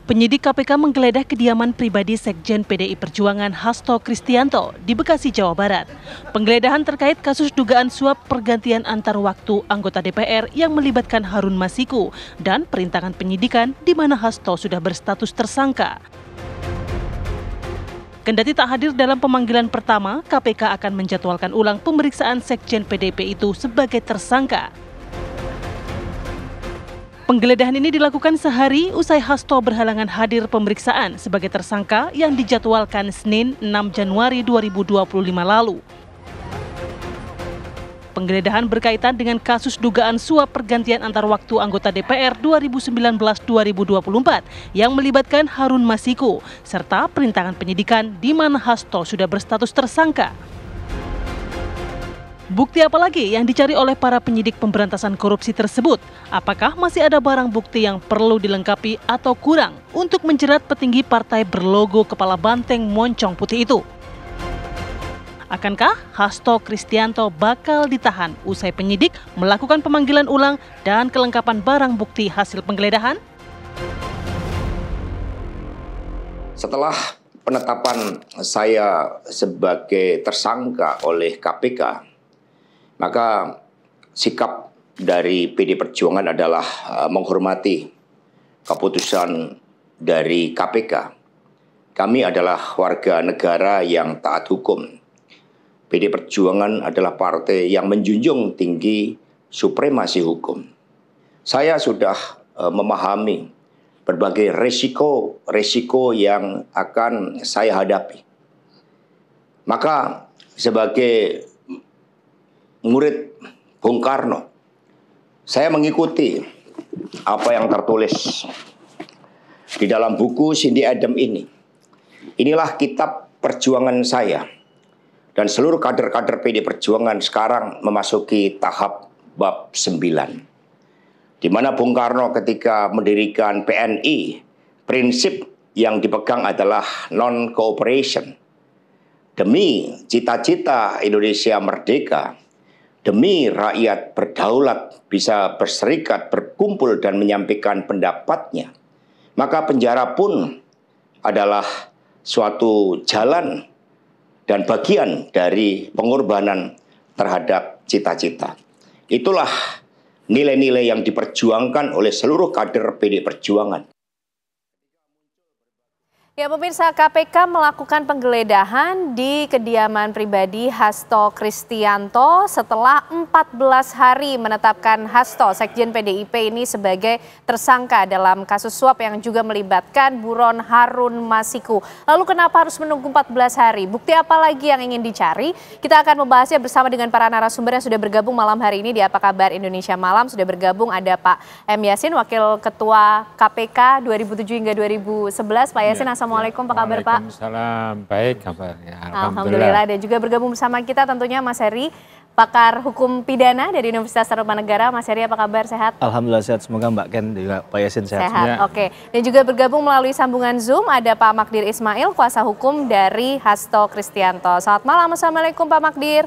Penyidik KPK menggeledah kediaman pribadi Sekjen PDI Perjuangan Hasto Kristianto di Bekasi, Jawa Barat. Penggeledahan terkait kasus dugaan suap pergantian antar waktu anggota DPR yang melibatkan Harun Masiku dan perintangan penyidikan di mana Hasto sudah berstatus tersangka. Kendati tak hadir dalam pemanggilan pertama, KPK akan menjadwalkan ulang pemeriksaan Sekjen PDIP itu sebagai tersangka. Penggeledahan ini dilakukan sehari usai Hasto berhalangan hadir pemeriksaan sebagai tersangka yang dijadwalkan Senin 6 Januari 2025 lalu. Penggeledahan berkaitan dengan kasus dugaan suap pergantian antar waktu anggota DPR 2019-2024 yang melibatkan Harun Masiku serta perintangan penyidikan di mana Hasto sudah berstatus tersangka. Bukti apa lagi yang dicari oleh para penyidik pemberantasan korupsi tersebut? Apakah masih ada barang bukti yang perlu dilengkapi atau kurang untuk menjerat petinggi partai berlogo kepala banteng moncong putih itu? Akankah Hasto Kristianto bakal ditahan usai penyidik melakukan pemanggilan ulang dan kelengkapan barang bukti hasil penggeledahan? Setelah penetapan saya sebagai tersangka oleh KPK, maka sikap dari PD Perjuangan adalah menghormati keputusan dari KPK. Kami adalah warga negara yang taat hukum. PD Perjuangan adalah partai yang menjunjung tinggi supremasi hukum. Saya sudah memahami berbagai resiko yang akan saya hadapi. Maka sebagai murid Bung Karno, saya mengikuti apa yang tertulis di dalam buku Cindy Adams ini. Inilah kitab perjuangan saya. Dan seluruh kader-kader PD Perjuangan sekarang memasuki tahap bab 9. Di mana Bung Karno ketika mendirikan PNI, prinsip yang dipegang adalah non-cooperation. Demi cita-cita Indonesia merdeka, demi rakyat berdaulat bisa berserikat, berkumpul dan menyampaikan pendapatnya, maka penjara pun adalah suatu jalan dan bagian dari pengorbanan terhadap cita-cita. Itulah nilai-nilai yang diperjuangkan oleh seluruh kader PD Perjuangan. Ya, pemirsa, KPK melakukan penggeledahan di kediaman pribadi Hasto Kristianto setelah 14 hari menetapkan Hasto, Sekjen PDIP ini sebagai tersangka dalam kasus suap yang juga melibatkan buron Harun Masiku. Lalu kenapa harus menunggu 14 hari? Bukti apa lagi yang ingin dicari? Kita akan membahasnya bersama dengan para narasumber yang sudah bergabung malam hari ini di Apa Kabar Indonesia Malam. Sudah bergabung ada Pak M. Yasin, Wakil Ketua KPK 2007 hingga 2011. Pak Yasin, Assalamualaikum, apa kabar Pak? Waalaikumsalam, baik kabarnya. Alhamdulillah. Dan juga bergabung bersama kita tentunya Mas Heri, pakar hukum pidana dari Universitas Tarumanegara. Mas Heri, apa kabar, sehat? Alhamdulillah sehat, semoga Mbak Ken juga Pak Yasin sehat. Sehat, oke. Dan juga bergabung melalui sambungan Zoom ada Pak Magdir Ismail, kuasa hukum dari Hasto Kristianto. Selamat malam, Assalamualaikum Pak Magdir.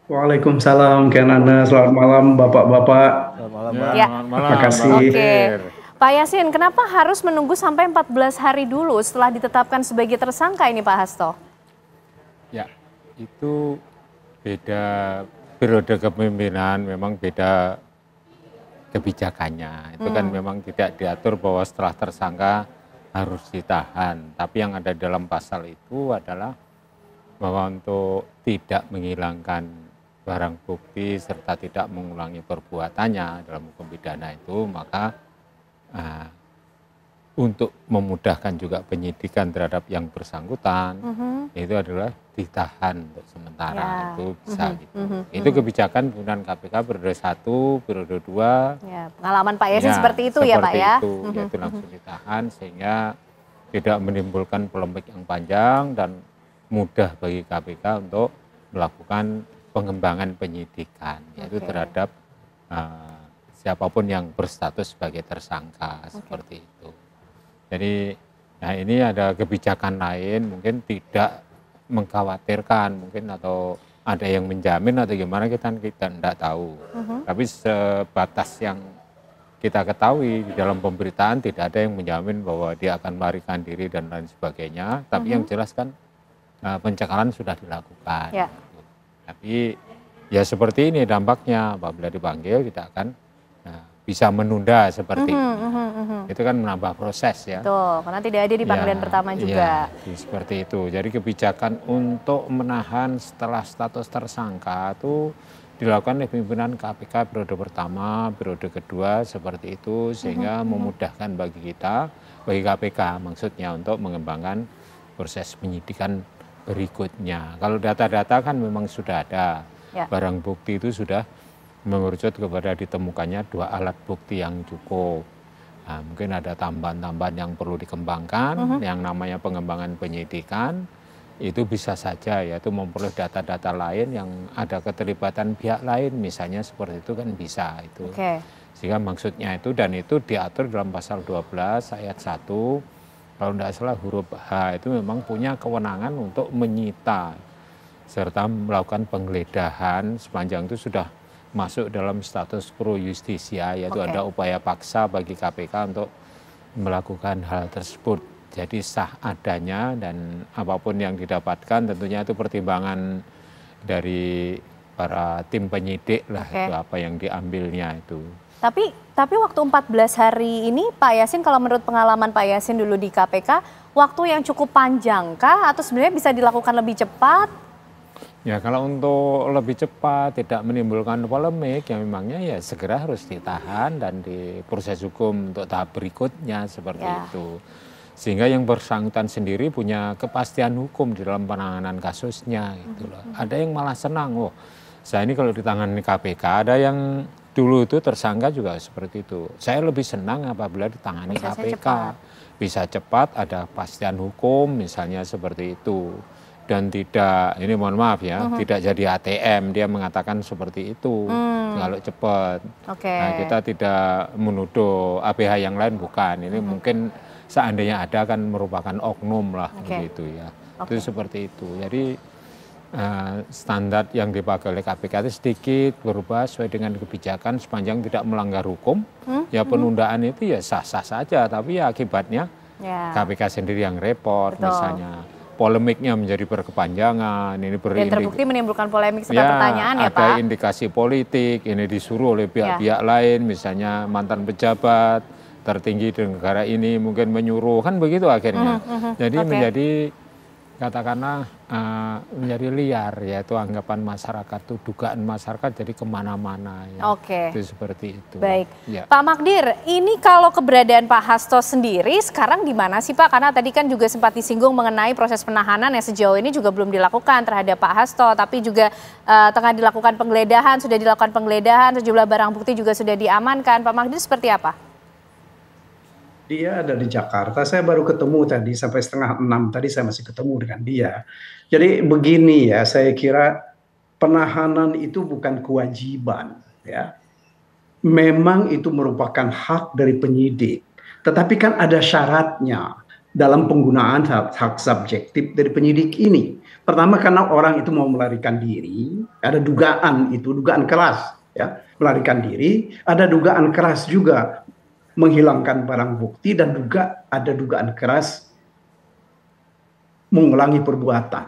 Waalaikumsalam Ken Ana, selamat malam Bapak-Bapak. Selamat malam Mbak. Ya. Terima kasih. Oke. Pak Yasin, kenapa harus menunggu sampai 14 hari dulu setelah ditetapkan sebagai tersangka ini Pak Hasto? Ya, itu beda periode kepemimpinan, memang beda kebijakannya. Itu kan memang tidak diatur bahwa setelah tersangka harus ditahan. Tapi yang ada dalam pasal itu adalah bahwa untuk tidak menghilangkan barang bukti serta tidak mengulangi perbuatannya dalam hukum pidana itu, maka untuk memudahkan juga penyidikan terhadap yang bersangkutan, itu adalah ditahan untuk sementara, itu bisa gitu. Itu kebijakan pimpinan KPK periode 1, periode 2. Ya, pengalaman Pak Yasin seperti itu ya Pak ya? Itu langsung ditahan sehingga tidak menimbulkan polemik yang panjang dan mudah bagi KPK untuk melakukan pengembangan penyidikan, yaitu terhadap siapapun yang berstatus sebagai tersangka, seperti itu. Jadi, nah ini ada kebijakan lain, mungkin tidak mengkhawatirkan, mungkin atau ada yang menjamin atau gimana kita tidak tahu. Tapi sebatas yang kita ketahui di dalam pemberitaan tidak ada yang menjamin bahwa dia akan melarikan diri dan lain sebagainya, tapi yang jelas kan pencekalan sudah dilakukan. Ya. Tapi ya seperti ini dampaknya, apabila dipanggil tidak akan bisa menunda seperti ini. Itu kan menambah proses ya. Betul, karena tidak ada di panggilan pertama juga. Ya, seperti itu. Jadi kebijakan untuk menahan setelah status tersangka itu dilakukan oleh pimpinan KPK periode pertama, periode kedua seperti itu, sehingga memudahkan bagi kita, bagi KPK maksudnya untuk mengembangkan proses penyidikan berikutnya. Kalau data-data kan memang sudah ada, barang bukti itu sudah mengerucut kepada ditemukannya 2 alat bukti yang cukup. Nah, mungkin ada tambahan-tambahan yang perlu dikembangkan, yang namanya pengembangan penyidikan. Itu bisa saja yaitu memperoleh data-data lain yang ada keterlibatan pihak lain, misalnya seperti itu kan bisa itu. Sehingga maksudnya itu, dan itu diatur dalam pasal 12 ayat 1, kalau tidak salah huruf H itu memang punya kewenangan untuk menyita serta melakukan penggeledahan sepanjang itu sudah masuk dalam status pro justisia, yaitu ada upaya paksa bagi KPK untuk melakukan hal tersebut. Jadi sah adanya, dan apapun yang didapatkan tentunya itu pertimbangan dari para tim penyidik lah, itu apa yang diambilnya itu. Tapi waktu 14 hari ini Pak Yasin, kalau menurut pengalaman Pak Yasin dulu di KPK, waktu yang cukup panjang kah atau sebenarnya bisa dilakukan lebih cepat? Ya kalau untuk lebih cepat, tidak menimbulkan polemik, ya memangnya ya segera harus ditahan dan diproses hukum untuk tahap berikutnya seperti itu. Sehingga yang bersangkutan sendiri punya kepastian hukum di dalam penanganan kasusnya gitu loh. Ada yang malah senang, oh saya ini kalau ditangani KPK, ada yang dulu itu tersangka juga seperti itu. Saya lebih senang apabila ditangani KPK. Bisa cepat, ada kepastian hukum misalnya seperti itu. Dan tidak, ini mohon maaf ya, tidak jadi ATM, dia mengatakan seperti itu, kalau cepat. Nah, kita tidak menuduh APH yang lain, bukan. Ini mungkin seandainya ada kan merupakan oknum lah, begitu ya. Itu seperti itu. Jadi standar yang dipakai oleh KPK itu sedikit berubah sesuai dengan kebijakan sepanjang tidak melanggar hukum. Ya penundaan itu ya sah-sah saja, tapi ya akibatnya KPK sendiri yang repot misalnya. Polemiknya menjadi berkepanjangan, ini dan terbukti menimbulkan polemik serta pertanyaan ya Pak. Ada indikasi politik, ini disuruh oleh pihak-pihak lain, misalnya mantan pejabat tertinggi di negara ini mungkin menyuruh, kan begitu akhirnya. Jadi menjadi katakanlah menjadi liar, yaitu anggapan masyarakat itu, dugaan masyarakat jadi kemana-mana ya. Itu seperti itu. Baik, Pak Magdir, ini kalau keberadaan Pak Hasto sendiri sekarang di mana sih Pak? Karena tadi kan juga sempat disinggung mengenai proses penahanan yang sejauh ini juga belum dilakukan terhadap Pak Hasto, tapi juga tengah dilakukan penggeledahan, sudah dilakukan penggeledahan, sejumlah barang bukti juga sudah diamankan. Pak Magdir seperti apa? Dia ada di Jakarta, saya baru ketemu tadi sampai 5:30 tadi saya masih ketemu dengan dia. Jadi begini ya, saya kira penahanan itu bukan kewajiban ya. Memang itu merupakan hak dari penyidik. Tetapi kan ada syaratnya dalam penggunaan hak subjektif dari penyidik ini. Pertama karena orang itu mau melarikan diri, ada dugaan itu, dugaan keras ya, melarikan diri, ada dugaan keras juga menghilangkan barang bukti, dan juga ada dugaan keras mengulangi perbuatan.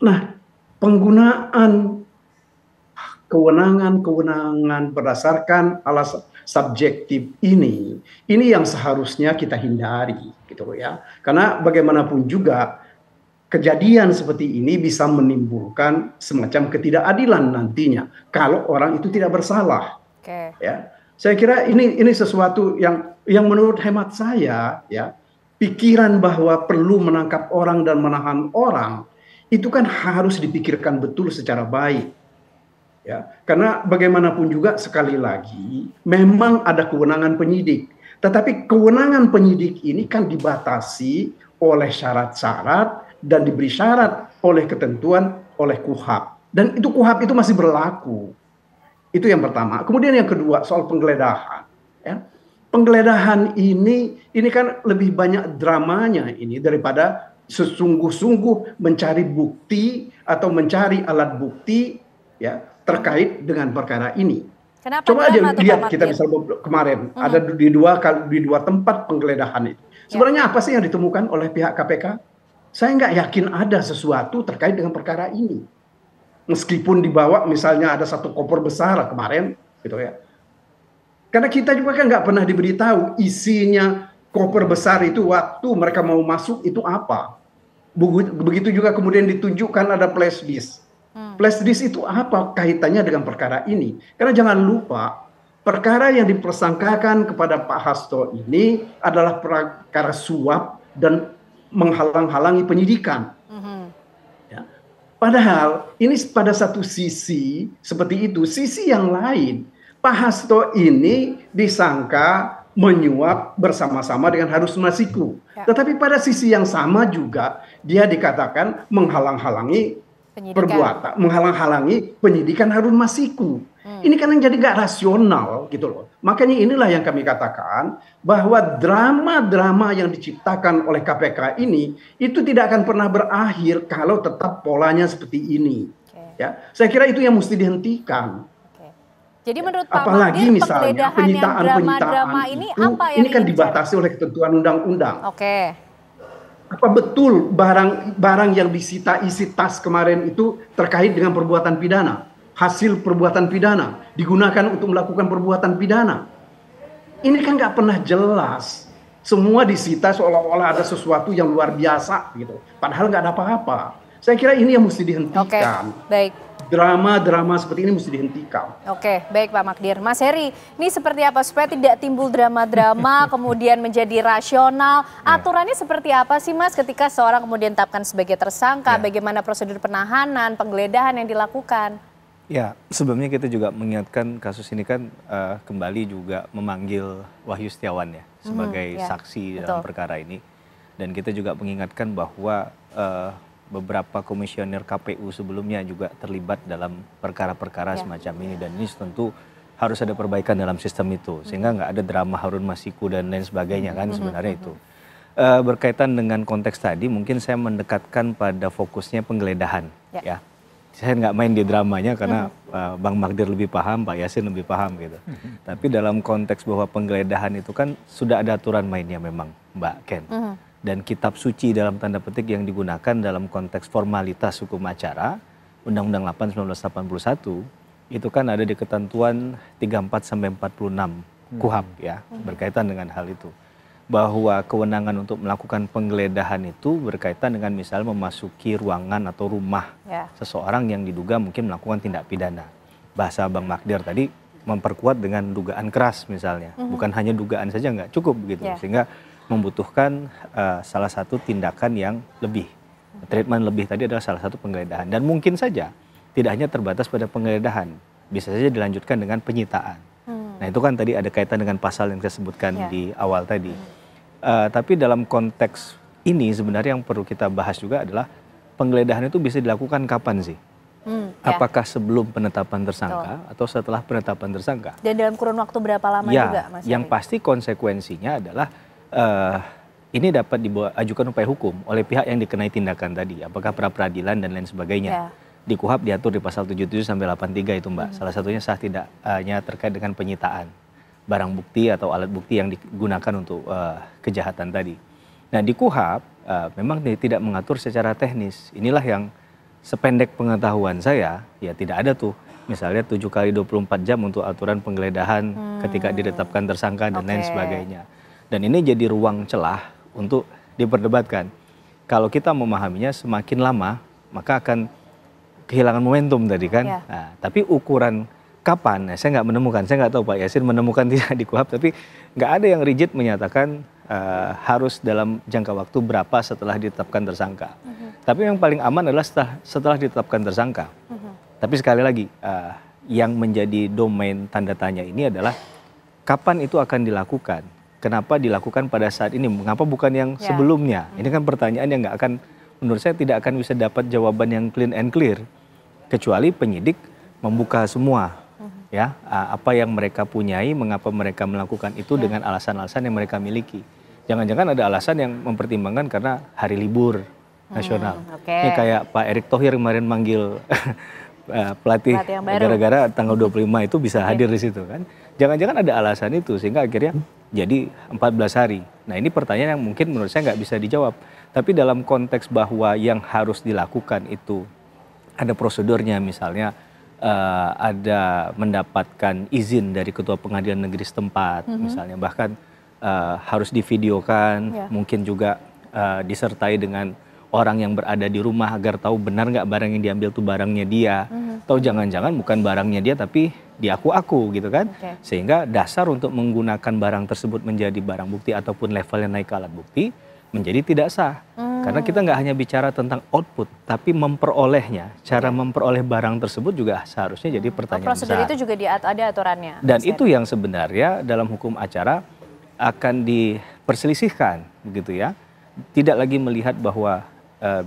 Nah, penggunaan kewenangan berdasarkan alasan subjektif ini yang seharusnya kita hindari, gitu ya. Karena bagaimanapun juga kejadian seperti ini bisa menimbulkan semacam ketidakadilan nantinya kalau orang itu tidak bersalah. Ya. Saya kira ini sesuatu yang menurut hemat saya ya, pikiran bahwa perlu menangkap orang dan menahan orang itu kan harus dipikirkan betul secara baik. Ya, karena bagaimanapun juga sekali lagi memang ada kewenangan penyidik, tetapi kewenangan penyidik ini kan dibatasi oleh syarat-syarat dan diberi syarat oleh ketentuan oleh KUHP, dan itu KUHP itu masih berlaku. Itu yang pertama. Kemudian yang kedua soal penggeledahan. Ya. Penggeledahan ini kan lebih banyak dramanya ini daripada sesungguh-sungguh mencari bukti atau mencari alat bukti ya terkait dengan perkara ini. Kenapa Coba aja drama tuh, Pak lihat kita Magdir? misal kemarin ada di dua tempat penggeledahan itu. Sebenarnya apa sih yang ditemukan oleh pihak KPK? Saya nggak yakin ada sesuatu terkait dengan perkara ini. Meskipun dibawa misalnya ada satu koper besar kemarin, gitu ya. Karena kita juga kan nggak pernah diberitahu isinya koper besar itu waktu mereka mau masuk itu apa. Begitu juga kemudian ditunjukkan ada flash disk. Flash disk itu apa kaitannya dengan perkara ini? Karena jangan lupa, perkara yang dipersangkakan kepada Pak Hasto ini adalah perkara suap dan menghalang-halangi penyidikan. Ya. Padahal ini pada satu sisi seperti itu, sisi yang lain, Pak Hasto ini disangka menyuap bersama-sama dengan Harun Masiku. Tetapi pada sisi yang sama juga dia dikatakan menghalang-halangi perbuatan, menghalang-halangi penyidikan Harun Masiku. Ini kan yang jadi nggak rasional gitu loh. Makanya inilah yang kami katakan bahwa drama-drama yang diciptakan oleh KPK ini itu tidak akan pernah berakhir kalau tetap polanya seperti ini. Ya, saya kira itu yang mesti dihentikan. Jadi menurut Pak Apalagi Magdir, misalnya penggeledahan ini apa yang ini kan ingin dibatasi oleh ketentuan undang-undang. Oke. Apa betul barang yang disita isi tas kemarin itu terkait dengan perbuatan pidana, hasil perbuatan pidana digunakan untuk melakukan perbuatan pidana? Ini kan nggak pernah jelas. Semua disita seolah-olah ada sesuatu yang luar biasa gitu. Padahal nggak ada apa-apa. Saya kira ini yang mesti dihentikan. Oke, baik. Drama-drama seperti ini mesti dihentikan. Oke, baik Pak Magdir. Mas Heri, ini seperti apa supaya tidak timbul drama-drama kemudian menjadi rasional? Aturannya seperti apa sih Mas ketika seorang kemudian ditetapkan sebagai tersangka? Bagaimana prosedur penahanan, penggeledahan yang dilakukan? Ya, sebelumnya kita juga mengingatkan kasus ini kan kembali juga memanggil Wahyu Setiawan ya sebagai saksi dalam perkara ini. Dan kita juga mengingatkan bahwa beberapa komisioner KPU sebelumnya juga terlibat dalam perkara-perkara semacam ini, dan ini tentu harus ada perbaikan dalam sistem itu sehingga nggak ada drama Harun Masiku dan lain sebagainya kan sebenarnya itu. Berkaitan dengan konteks tadi mungkin saya mendekatkan pada fokusnya penggeledahan ya. Saya nggak main di dramanya karena Bang Magdir lebih paham, Pak Yasin lebih paham gitu. Tapi dalam konteks bahwa penggeledahan itu kan sudah ada aturan mainnya memang Mbak Ken. Dan kitab suci dalam tanda petik yang digunakan dalam konteks formalitas hukum acara Undang-Undang 8 1981 itu kan ada di ketentuan 34 sampai 46 KUHAP ya berkaitan dengan hal itu, bahwa kewenangan untuk melakukan penggeledahan itu berkaitan dengan misal memasuki ruangan atau rumah seseorang yang diduga mungkin melakukan tindak pidana. Bahasa Bang Magdir tadi memperkuat dengan dugaan keras misalnya, bukan hanya dugaan saja nggak cukup begitu, sehingga membutuhkan salah satu tindakan yang lebih, treatment lebih tadi adalah salah satu penggeledahan. Dan mungkin saja tidak hanya terbatas pada penggeledahan, bisa saja dilanjutkan dengan penyitaan. Nah itu kan tadi ada kaitan dengan pasal yang saya sebutkan di awal tadi. Tapi dalam konteks ini sebenarnya yang perlu kita bahas juga adalah penggeledahan itu bisa dilakukan kapan sih? Apakah sebelum penetapan tersangka atau setelah penetapan tersangka? Dan dalam kurun waktu berapa lama juga Mas? Yang pasti konsekuensinya adalah ini dapat diajukan upaya hukum oleh pihak yang dikenai tindakan tadi, apakah pra peradilan dan lain sebagainya. Di KUHAP diatur di pasal 77 sampai 83 itu Mbak. Salah satunya sah tidaknya terkait dengan penyitaan barang bukti atau alat bukti yang digunakan untuk kejahatan tadi. Nah di KUHAP memang tidak mengatur secara teknis. Inilah yang sependek pengetahuan saya ya tidak ada tuh misalnya 7 kali 24 jam untuk aturan penggeledahan ketika ditetapkan tersangka dan lain sebagainya. Dan ini jadi ruang celah untuk diperdebatkan. Kalau kita memahaminya semakin lama, maka akan kehilangan momentum tadi kan. Nah, tapi ukuran kapan, saya nggak menemukan, saya nggak tahu Pak Yasin menemukan tidak di KUHAP, tapi nggak ada yang rigid menyatakan harus dalam jangka waktu berapa setelah ditetapkan tersangka. Tapi yang paling aman adalah setelah ditetapkan tersangka. Tapi sekali lagi, yang menjadi domain tanda tanya ini adalah kapan itu akan dilakukan. Kenapa dilakukan pada saat ini? Mengapa bukan yang sebelumnya? Ini kan pertanyaan yang nggak akan, menurut saya tidak akan bisa dapat jawaban yang clean and clear. Kecuali penyidik membuka semua, ya apa yang mereka punyai, mengapa mereka melakukan itu dengan alasan-alasan yang mereka miliki. Jangan-jangan ada alasan yang mempertimbangkan karena hari libur nasional. Ini kayak Pak Erick Thohir kemarin manggil pelatih gara-gara tanggal 25 itu bisa hadir di situ kan. Jangan-jangan ada alasan itu sehingga akhirnya jadi 14 hari. Nah ini pertanyaan yang mungkin menurut saya nggak bisa dijawab. Tapi dalam konteks bahwa yang harus dilakukan itu ada prosedurnya, misalnya ada mendapatkan izin dari ketua pengadilan negeri setempat, misalnya bahkan harus divideokan, mungkin juga disertai dengan orang yang berada di rumah agar tahu benar nggak barang yang diambil itu barangnya dia, atau jangan-jangan bukan barangnya dia tapi diaku-aku gitu kan, sehingga dasar untuk menggunakan barang tersebut menjadi barang bukti ataupun levelnya naik ke alat bukti menjadi tidak sah. Karena kita nggak hanya bicara tentang output, tapi memperolehnya, cara memperoleh barang tersebut juga seharusnya jadi pertanyaan besar. Prosedur itu juga ada aturannya. Dan itu yang sebenarnya dalam hukum acara akan diperselisihkan, begitu ya. Tidak lagi melihat bahwa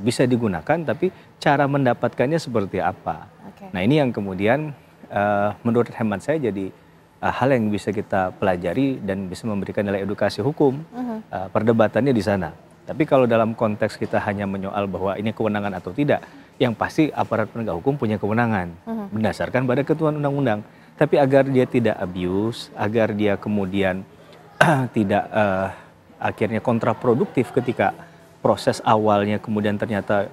bisa digunakan, tapi cara mendapatkannya seperti apa. Nah ini yang kemudian menurut hemat saya jadi hal yang bisa kita pelajari dan bisa memberikan nilai edukasi hukum. Perdebatannya di sana. Tapi kalau dalam konteks kita hanya menyoal bahwa ini kewenangan atau tidak, yang pasti aparat penegak hukum punya kewenangan berdasarkan pada ketentuan undang-undang. Tapi agar dia tidak abuse, agar dia kemudian tidak akhirnya kontraproduktif ketika proses awalnya kemudian ternyata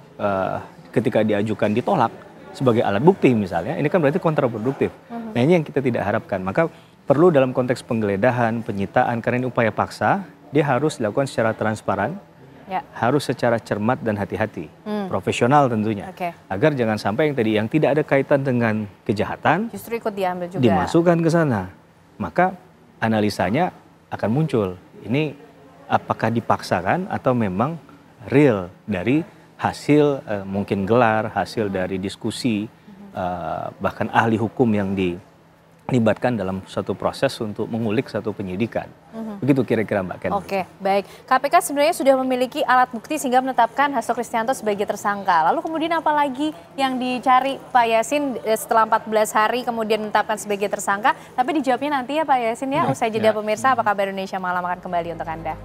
ketika diajukan ditolak sebagai alat bukti misalnya, ini kan berarti kontraproduktif. Nah ini yang kita tidak harapkan. Maka perlu dalam konteks penggeledahan, penyitaan, karena ini upaya paksa, dia harus dilakukan secara transparan, harus secara cermat dan hati-hati, profesional tentunya, agar jangan sampai yang tadi yang tidak ada kaitan dengan kejahatan justru ikut diambil juga, dimasukkan ke sana, maka analisanya akan muncul. Ini apakah dipaksakan atau memang real dari hasil mungkin gelar, hasil dari diskusi, bahkan ahli hukum yang dilibatkan dalam suatu proses untuk mengulik satu penyidikan. Begitu kira-kira Mbak Ken. Oke, baik. KPK sebenarnya sudah memiliki alat bukti sehingga menetapkan Hasto Kristianto sebagai tersangka. Lalu kemudian apa lagi yang dicari Pak Yasin setelah 14 hari kemudian menetapkan sebagai tersangka? Tapi dijawabnya nanti ya Pak Yasin ya, usai jeda pemirsa. Apa kabar Indonesia Malam akan kembali untuk Anda.